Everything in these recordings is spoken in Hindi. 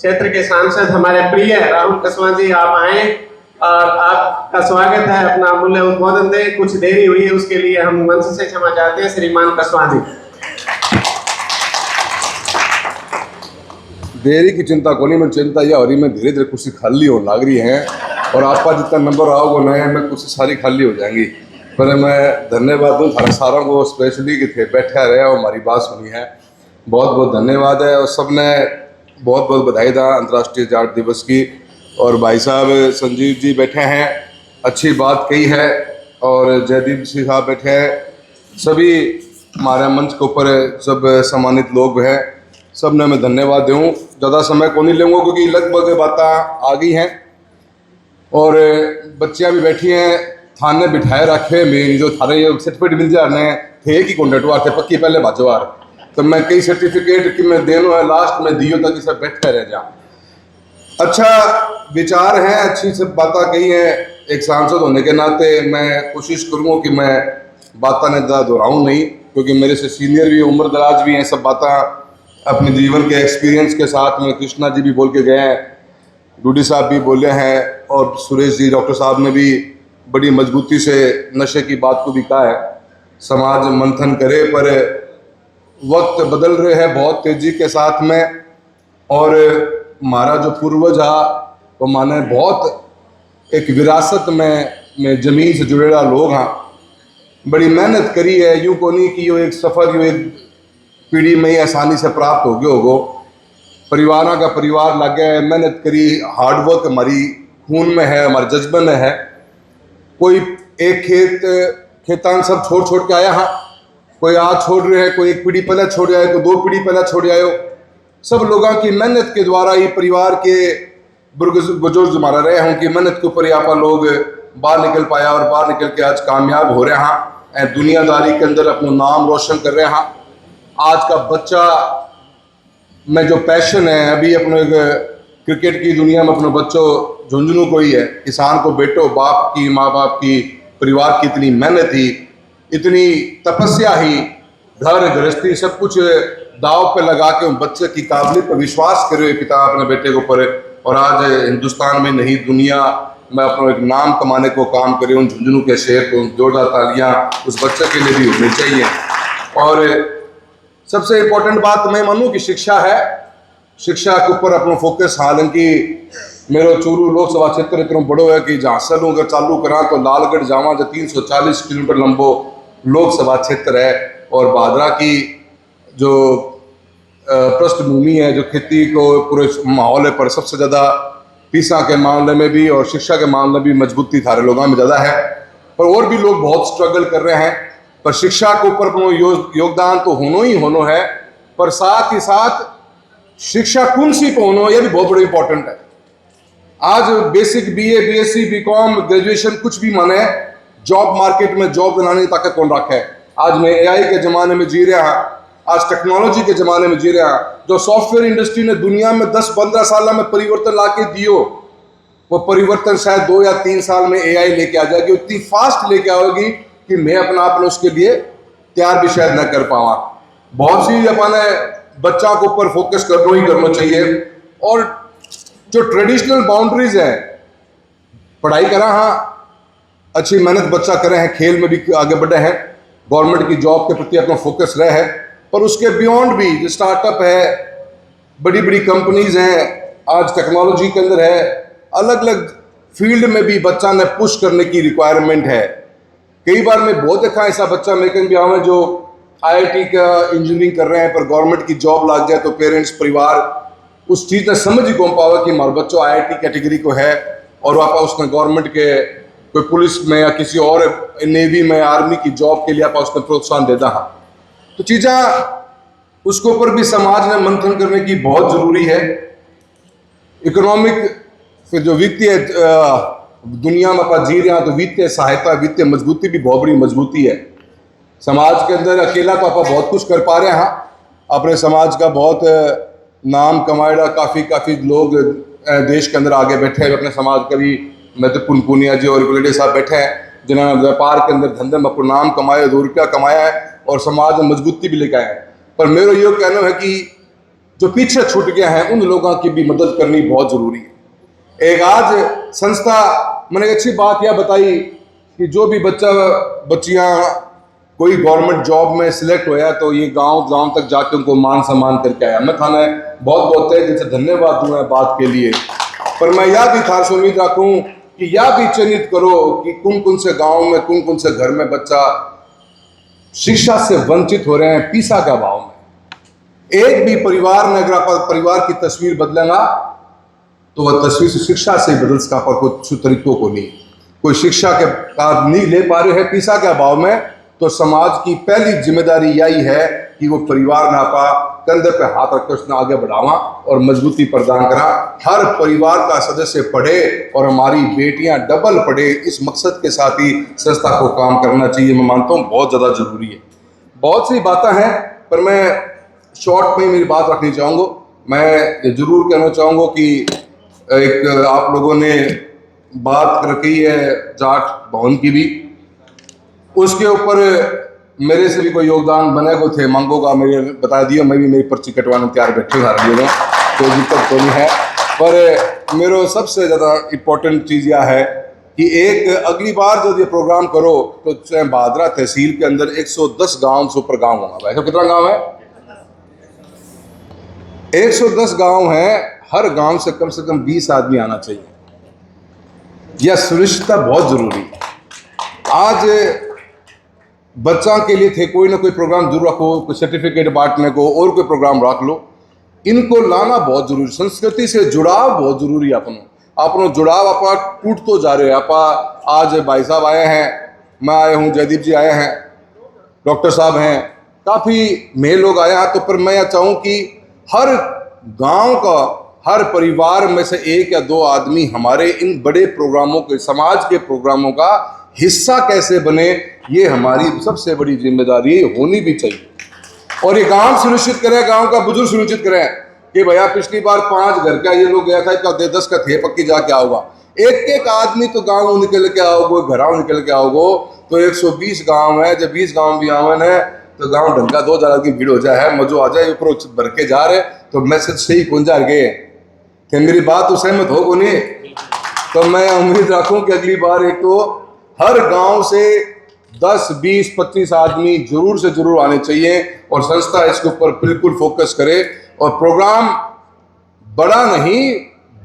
क्षेत्र के सांसद हमारे प्रिय राहुल कसवां जी, आप आए और आपका स्वागत है। अपना अमूल्य उद्बोधन दें। कुछ देरी हुई है उसके लिए हम मंच से क्षमा चाहते हैं। श्रीमान कसवां जी। देरी की चिंता को नहीं, मैं चिंता यह हो रही मैं धीरे धीरे कुर्सी खाली हो लग रही है और आपका जितना नंबर आओगे नया मैं कुर्सी सारी खाली हो जाएंगी। पर मैं धन्यवाद दूँ थारा सारों को स्पेशली कि थे बैठे रहे और हमारी बात सुनी है। बहुत बहुत धन्यवाद है और सबने बहुत बहुत बधाई था अंतर्राष्ट्रीय जाट दिवस की। और भाई साहब संजीव जी बैठे हैं, अच्छी बात कही है। और जयदीप सिंह साहब बैठे हैं, सभी हमारे मंच के ऊपर सब सम्मानित लोग हैं, सब ने मैं धन्यवाद दूँ। ज़्यादा समय को नहीं लूँगा क्योंकि लगभग बातें आ गई हैं और बच्चियाँ भी बैठी हैं। थाने बिठाए रखे मेन जो थारे ये सर्टिफिकेट मिल जाने थे कि कॉन्ट्रेक्टवार थे पक्की पहले बाजवार, तो मैं कई सर्टिफिकेट कि मैं देनो है लास्ट में दियो ताकि सब बैठे रह जा। अच्छा विचार हैं, अच्छी सब बातें कही हैं। एक सांसद होने के नाते मैं कोशिश करूँगा कि मैं बातें ने ज़्यादा दोहराऊँ नहीं, क्योंकि मेरे से सीनियर भी उम्र दराज भी हैं। सब बातें अपने जीवन के एक्सपीरियंस के साथ में कृष्णा जी भी बोल के गए हैं, डूडी साहब भी बोले हैं और सुरेश जी डॉक्टर साहब ने भी बड़ी मजबूती से नशे की बात को भी कहा है। समाज मंथन करे, पर वक्त बदल रहे हैं बहुत तेज़ी के साथ में। और हमारा जो पूर्वज है वो माने बहुत एक विरासत में ज़मीन से जुड़ेला लोग हैं, बड़ी मेहनत करी है। यूँ को नहीं कि यो एक सफ़र यो एक पीढ़ी में ही आसानी से प्राप्त हो गया होगो। परिवारों का परिवार लगे मेहनत करी, हार्डवर्क हमारी खून में है, हमारे जज्बे में है। कोई एक खेतान सब छोड़ छोड़ के आया, हाँ कोई आज छोड़ रहे हैं, कोई एक पीढ़ी पहले छोड़ आए, कोई दो पीढ़ी पहले छोड़ आए हो। सब लोगों की मेहनत के द्वारा ही परिवार के बुजुर्ग हमारा रहे हों कि मेहनत के ऊपर आप लोग बाहर निकल पाया और बाहर निकल के आज कामयाब हो रहे हैं, दुनियादारी के अंदर अपना नाम रोशन कर रहे हैं। आज का बच्चा में जो पैशन है अभी अपने क्रिकेट की दुनिया में अपने बच्चों झुंझुनू को ही है। किसान को बेटो बाप की माँ बाप की परिवार की इतनी मेहनत ही, इतनी तपस्या ही, घर गृहस्थी सब कुछ दाव पे लगा के उन बच्चे की काबिलियत पर विश्वास करे पिता अपने बेटे के ऊपर। और आज हिंदुस्तान में नहीं दुनिया में अपना एक नाम कमाने को काम करे। उन झुंझुनू के शहर को जोरदार तालियां उस बच्चे के लिए भी होनी चाहिए। और सबसे इम्पोर्टेंट बात मैं मानूँ कि शिक्षा है, शिक्षा के ऊपर अपना फोकस। हालांकि मेरा चूरू लोकसभा क्षेत्र इतना बड़ो है कि जहाँ से अगर चालू करा तो लालगढ़ जावा जो 340 किलोमीटर लंबो लोकसभा क्षेत्र है। और भादरा की जो पृष्ठभूमि है, जो खेती को पूरे माहौल पर सबसे ज़्यादा पीसा के मामले में भी और शिक्षा के मामले में भी मजबूती थारे लोगों में ज़्यादा है। पर और भी लोग बहुत स्ट्रगल कर रहे हैं, पर शिक्षा के ऊपर अपना योगदान तो होना ही होना है। पर साथ ही साथ शिक्षा कौन सी को होना यह भी बहुत बड़ा इंपॉर्टेंट है। आज basic BA BSc BCom graduation कुछ भी माने, जॉब मार्केट में जॉब दिलाने की ताकत कौन रखा है। आज मैं एआई के ज़माने में जी रहा हूँ, आज टेक्नोलॉजी के ज़माने में जी रहा हूँ। जो सॉफ्टवेयर इंडस्ट्री ने दुनिया में 10-15 साल में परिवर्तन ला के दियो, वो परिवर्तन शायद 2 या 3 साल में एआई लेके आ जाएगी। उतनी फास्ट लेके आएगी कि मैं अपना आप उसके लिए तैयार भी शायद न कर पावा। बहुत सी अपने बच्चा के ऊपर फोकस करना ही करना चाहिए। और जो ट्रेडिशनल बाउंड्रीज है, पढ़ाई करा हाँ अच्छी मेहनत बच्चा करे हैं, खेल में भी आगे बढ़े हैं, गवर्नमेंट की जॉब के प्रति अपना फोकस रहे है। पर उसके बियॉन्ड भी जो स्टार्टअप है, बड़ी बड़ी कंपनीज हैं, आज टेक्नोलॉजी के अंदर है, अलग अलग फील्ड में भी बच्चा ने पुश करने की रिक्वायरमेंट है। कई बार मैं बहुत देखा ऐसा बच्चा मेरे भी आवे जो आईआईटी का इंजीनियरिंग कर रहे हैं, पर गवर्नमेंट की जॉब लग जाए तो पेरेंट्स परिवार उस चीज़ ने समझ ही कौन पावा कि हमारा बच्चों आईआईटी कैटेगरी को है और आप उसने गवर्नमेंट के कोई पुलिस में या किसी और नेवी में आर्मी की जॉब के लिए आप उसने प्रोत्साहन देता है। तो चीज़ें उसके ऊपर भी समाज में मंथन करने की बहुत ज़रूरी है। इकोनॉमिक फिर जो वित्तीय दुनिया में आप जी रहे हैं तो वित्तीय सहायता वित्तीय मजबूती भी बहुत बड़ी मजबूती है। समाज के अंदर अकेला तो आप बहुत कुछ कर पा रहे हैं, अपने समाज का बहुत नाम कमाएगा, काफ़ी लोग देश के अंदर आगे बैठे हैं। अपने समाज का भी महत्वपूर्ण पुनिया जी और गुलेडे साहब बैठे हैं जिन्होंने व्यापार के अंदर धंधे में अपना नाम कमाया, 2 रुपया कमाया है और समाज में मजबूती भी लेकर आए हैं। पर मेरा ये कहना है कि जो पीछे छूट गए हैं उन लोगों की भी मदद करनी बहुत जरूरी है। एक आज संस्था मैंने एक अच्छी बात यह बताई कि जो भी बच्चियां कोई गवर्नमेंट जॉब में सिलेक्ट होया तो ये गांव तक जाके उनको मान सम्मान करके आया। मैं थाने बहुत बहुत तहे दिल से धन्यवाद दूंगा बात के लिए। पर मैं यह भी थार से उम्मीद रखूं कि यह भी चिन्हित करो कि कौन से गांव में कौन से घर में बच्चा शिक्षा से वंचित हो रहे हैं पीसा के अभाव में। एक भी परिवार ने अगर परिवार की तस्वीर बदलेगा तो वह तस्वीर शिक्षा से बदल सका, पर कुछ तरीकों को नहीं। कोई शिक्षा के कार्य नहीं ले पा रहे हैं पीसा के अभाव में, तो समाज की पहली जिम्मेदारी यही है कि वो परिवार ना पा कंधे पे हाथ रखकर उसने आगे बढ़ावा और मजबूती प्रदान करा। हर परिवार का सदस्य पढ़े और हमारी बेटियां डबल पढ़े, इस मकसद के साथ ही संस्था को काम करना चाहिए। मैं मानता हूँ बहुत ज़्यादा जरूरी है। बहुत सी बातें हैं पर मैं शॉर्ट में मेरी बात रखनी चाहूँगा। मैं ये जरूर कहना चाहूँगा कि एक आप लोगों ने बात रखी है जाट भवन की भी, उसके ऊपर मेरे से भी कोई योगदान बने को थे मांगोगा, मेरे बता दिया, मैं भी मेरी पर्ची कटवाने तैयार बैठे हार लिए कोई दिक्कत तो नहीं है। पर मेरा सबसे ज़्यादा इम्पोर्टेंट चीज़ यह है कि एक अगली बार जब ये प्रोग्राम करो तो चाहे भादरा तहसील के अंदर 110 गांव से ऊपर गाँव होगा। भाई कितना गाँव है? 110 गाँव हैं। हर गांव से कम 20 आदमी आना चाहिए। यह सुनिश्चितता बहुत जरूरी है। आज बच्चा के लिए थे कोई ना कोई प्रोग्राम जरूर रखो, कोई सर्टिफिकेट बांटने को और कोई प्रोग्राम रख लो, इनको लाना बहुत जरूरी। संस्कृति से जुड़ाव बहुत जरूरी है। अपनो जुड़ाव आप टूट तो जा रहे हैं। आप आज भाई साहब आए हैं, मैं आया हूँ, जयदीप जी आए हैं, डॉक्टर साहब हैं, काफ़ी मेल लोग आए हैं। तो पर मैं यह चाहूँ कि हर गांव का, हर परिवार में से 1 या 2 आदमी हमारे इन बड़े प्रोग्रामों के, समाज के प्रोग्रामों का हिस्सा कैसे बने, ये हमारी सबसे बड़ी जिम्मेदारी होनी भी चाहिए। और ये गांव सुनिश्चित करें, गांव का बुजुर्ग सुनिश्चित करें कि भैया पिछली बार 5 घर का ये लोग गया था, इसका 10 का थे पक्की जाके आओगा। एक आदमी तो गाँव निकल के आओगे, घराव निकल के आओगे तो 120 गाँव है। जब 20 गाँव भी आवन है तो गाँव ढंग का 2000 की भीड़ हो जाए, मजो आ जाए, ऊपर भर के जा रहे तो मैसेज से ही कौन जा गए थे। मेरी बात तो सहमत हो को नहीं? तो मैं उम्मीद रखूं कि अगली बार एक तो हर गांव से 10, 20, 25 आदमी जरूर से जरूर आने चाहिए और संस्था इसके ऊपर बिल्कुल फोकस करे। और प्रोग्राम बड़ा नहीं,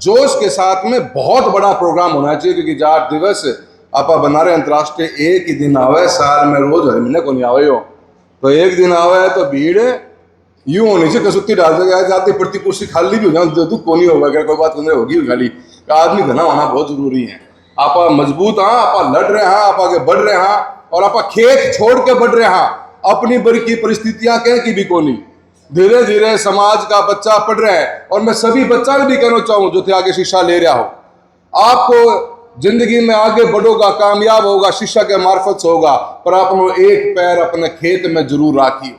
जोश के साथ में बहुत बड़ा प्रोग्राम होना चाहिए, क्योंकि जाट दिवस आप बना रहे अंतर्राष्ट्रीय एक ही दिन आवे, साल में रोज हर महीने को नहीं आवे हो, तो एक दिन आवे तो भीड़ यूं होनी चाहिए। कसुत्ती डाल देगा जाते प्रति कुर्सी खाली भी हो जाए, दुख को नहीं होगा, कोई बात नहीं होगी खाली। आदमी घना होना बहुत जरूरी है। आप मजबूत हाँ, आप लड़ रहे हाँ, आप आगे बढ़ रहे हाँ, और आप खेत छोड़ के बढ़ रहे हाँ। अपनी बड़ी की परिस्थितियां कह की भी को नहीं, धीरे धीरे समाज का बच्चा पढ़ रहा है। और मैं सभी बच्चा ने भी कहना चाहूँ जो थे आगे शिक्षा ले रहा हो, आपको जिंदगी में आगे बढ़ोगा, कामयाब होगा, शिक्षा के मार्फत से होगा, पर आप एक पैर अपने खेत में जरूर राखिए।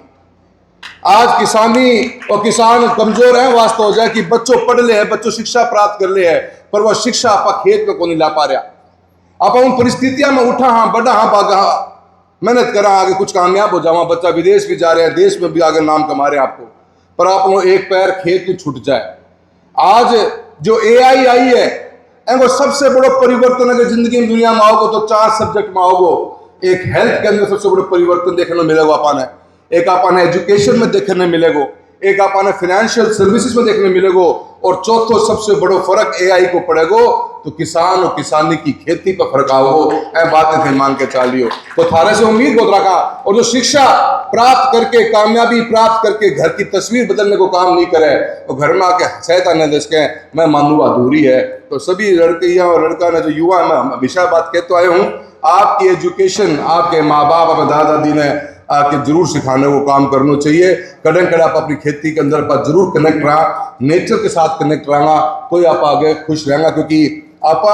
आज किसानी और किसान कमजोर है, वास्तव हो जाए कि बच्चों पढ़ ले है, बच्चों शिक्षा प्राप्त कर ले है, पर वह शिक्षा आप खेत में को नहीं ला पा रहा। आप उन परिस्थितियों में उठा हाँ, बढ़ा हाँ, भागा, मेहनत करा, आगे कुछ कामयाब हो जाओ, बच्चा विदेश भी जा रहे हैं, देश में भी आगे नाम कमा रहे हैं आपको, पर आप एक पैर खेत में छूट जाए। आज जो AI आई है, वो सबसे बड़ा परिवर्तन अगर जिंदगी में दुनिया में आओगे तो 4 सब्जेक्ट में आओगे। एक हेल्थ के अंदर सबसे बड़ा परिवर्तन देखने मिलेगा अपन है, एक अपन एजुकेशन में देखने मिलेगा, एक अपन फाइनेंशियल सर्विसेज में देखने मिलेगा, और चौथो सबसे बड़ा फर्क AI को पड़ेगा तो किसान और किसानी की खेती पर फर्क आओगे। ऐ बातें थे मान के चालियो तो थारे से उम्मीद बहुत रखा। और जो शिक्षा प्राप्त करके, कामयाबी प्राप्त करके घर की तस्वीर बदलने को काम नहीं करे तो घर में आके सहायता न दे, मैं मानूंगा अधूरी है। तो सभी लड़कियां और लड़का ने जो युवा, मैं हमेशा बात कहते आए हूँ, आपकी एजुकेशन आपके माँ बाप, अपने दादा दादी ने आके जरूर सिखाने को काम करना चाहिए। कड़े कड़े आप अपनी खेती के अंदर पर जरूर कनेक्ट रहा, नेचर के साथ कनेक्ट रहना, तो आप आगे खुश रहेगा। क्योंकि आप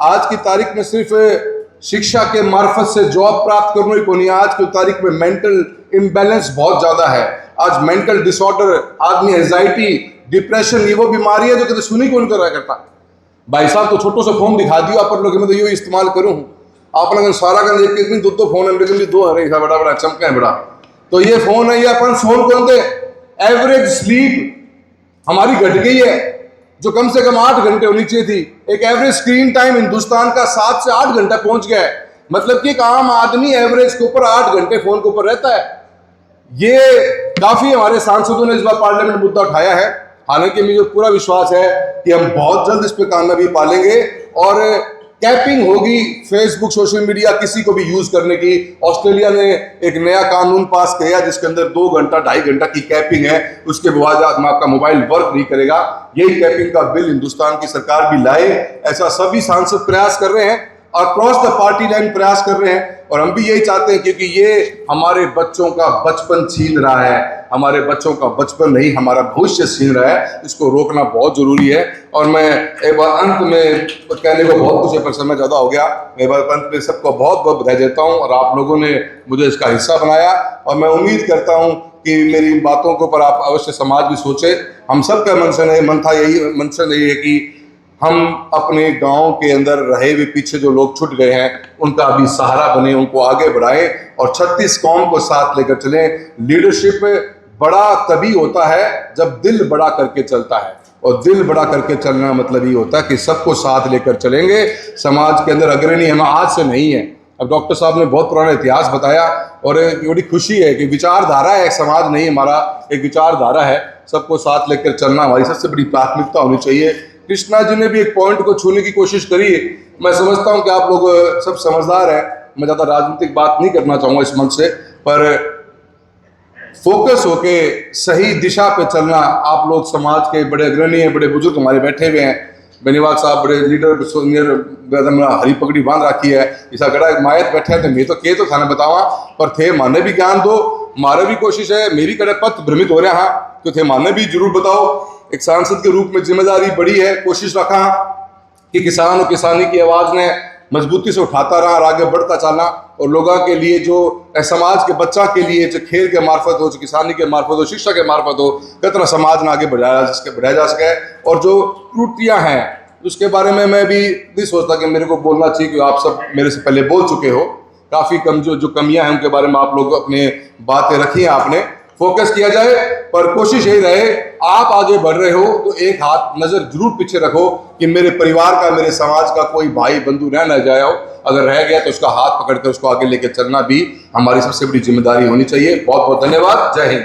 आज की तारीख में सिर्फ शिक्षा के मार्फत से जॉब प्राप्त करना ही को नहीं, आज की तारीख में मेंटल इम्बैलेंस बहुत ज्यादा है। आज मेंटल डिसऑर्डर, आदमी एंजाइटी, डिप्रेशन, ये वो बीमारी है जो कभी सुनी को नहीं करा करता। भाई साहब तो छोटो सा फोन दिखा दियो आप लोग, मैं तो यो इस्तेमाल करूँ, आप लोग सारा का एक दिन 2 फोन है, लेकिन 2 है बड़ा बड़ा चमका है बड़ा, तो ये फोन है, ये अपन फोन कौन दे एवरेज स्लीप हमारी घट गई है, जो कम से कम 8 घंटे होनी चाहिए थी। एक एवरेज स्क्रीन टाइम हिंदुस्तान का 7 से 8 घंटा पहुंच गया है। मतलब कि एक आम आदमी एवरेज के ऊपर 8 घंटे फोन के ऊपर रहता है। ये काफी हमारे सांसदों ने इस बार पार्लियामेंट मुद्दा उठाया है। हालांकि मुझे पूरा विश्वास है कि हम बहुत जल्द इस पर कामयाबी पालेंगे और कैपिंग होगी फेसबुक सोशल मीडिया किसी को भी यूज करने की। ऑस्ट्रेलिया ने एक नया कानून पास किया जिसके अंदर 2 घंटा 2.5 घंटा की कैपिंग है, उसके बाद आपका मोबाइल वर्क नहीं करेगा। यही कैपिंग का बिल हिंदुस्तान की सरकार भी लाए, ऐसा सभी सांसद प्रयास कर रहे हैं और क्रॉस द पार्टी लाइन प्रयास कर रहे हैं। और हम भी यही चाहते हैं क्योंकि ये हमारे बच्चों का बचपन छीन रहा है, हमारे बच्चों का बचपन नहीं हमारा भविष्य छीन रहा है। इसको रोकना बहुत जरूरी है। और मैं एक बार अंत में कहने को बहुत कुछ है पर समय ज़्यादा हो गया। मैं बार अंत में सबको बहुत बहुत बधाई देता हूँ और आप लोगों ने मुझे इसका हिस्सा बनाया और मैं उम्मीद करता हूँ कि मेरी इन बातों के ऊपर आप अवश्य समाज भी सोचे। हम सबका मंशा यही है कि हम अपने गांव के अंदर रहे हुए पीछे जो लोग छूट गए हैं उनका अभी सहारा बने, उनको आगे बढ़ाएं और 36 कौम को साथ लेकर चलें। लीडरशिप बड़ा तभी होता है जब दिल बड़ा करके चलता है और दिल बड़ा करके चलना मतलब ये होता है कि सबको साथ लेकर चलेंगे। समाज के अंदर अग्रणी हम आज से नहीं है। अब डॉक्टर साहब ने बहुत पुराना इतिहास बताया और बड़ी खुशी है कि विचारधारा है, एक समाज नहीं हमारा, एक विचारधारा है। सबको साथ लेकर चलना हमारी सबसे बड़ी प्राथमिकता होनी चाहिए। कृष्णा जी ने भी एक पॉइंट को छूने की कोशिश करी। मैं समझता हूं कि आप लोग सब समझदार हैं, मैं ज़्यादा राजनीतिक बात नहीं करना चाहूँगा इस मंच से, पर फोकस होके सही दिशा पे चलना। आप लोग समाज के बड़े अग्रणी हैं, बड़े बुजुर्ग हमारे बैठे हुए हैं। बेनीवाल साहब बड़े लीडर सीनियर हरी पगड़ी बांध रखी है, ऐसा गड़ा मायत बैठे थे मैं तो के तो थाने बतावा पर थे माने भी ज्ञान दो, मारे भी कोशिश है मेरी कड़े पथ भ्रमित हो रहा हाँ तो थे माने भी जरूर बताओ। एक सांसद के रूप में जिम्मेदारी बड़ी है, कोशिश रखा कि किसान और किसानी की आवाज़ ने मजबूती से उठाता रहा और आगे बढ़ता चला और लोगों के लिए जो समाज के बच्चा के लिए जो खेल के मार्फत हो, जो किसानी के मार्फत हो, शिक्षा के मार्फत हो, कितना समाज में आगे बढ़ाया जा सके। और जो त्रुटियां हैं उसके बारे में मैं भी नहीं सोचता कि मेरे को बोलना चाहिए कि आप सब मेरे से पहले बोल चुके हो। काफ़ी कम जो कमियां हैं उनके बारे में आप लोग अपने बातें रखी हैं, आपने फोकस किया जाए। पर कोशिश यही रहे आप आगे बढ़ रहे हो तो एक हाथ नज़र जरूर पीछे रखो कि मेरे परिवार का, मेरे समाज का कोई भाई बंधु रह न जाए हो। अगर रह गया तो उसका हाथ पकड़ कर उसको आगे लेकर चलना भी हमारी सबसे बड़ी जिम्मेदारी होनी चाहिए। बहुत बहुत धन्यवाद। जय हिंद।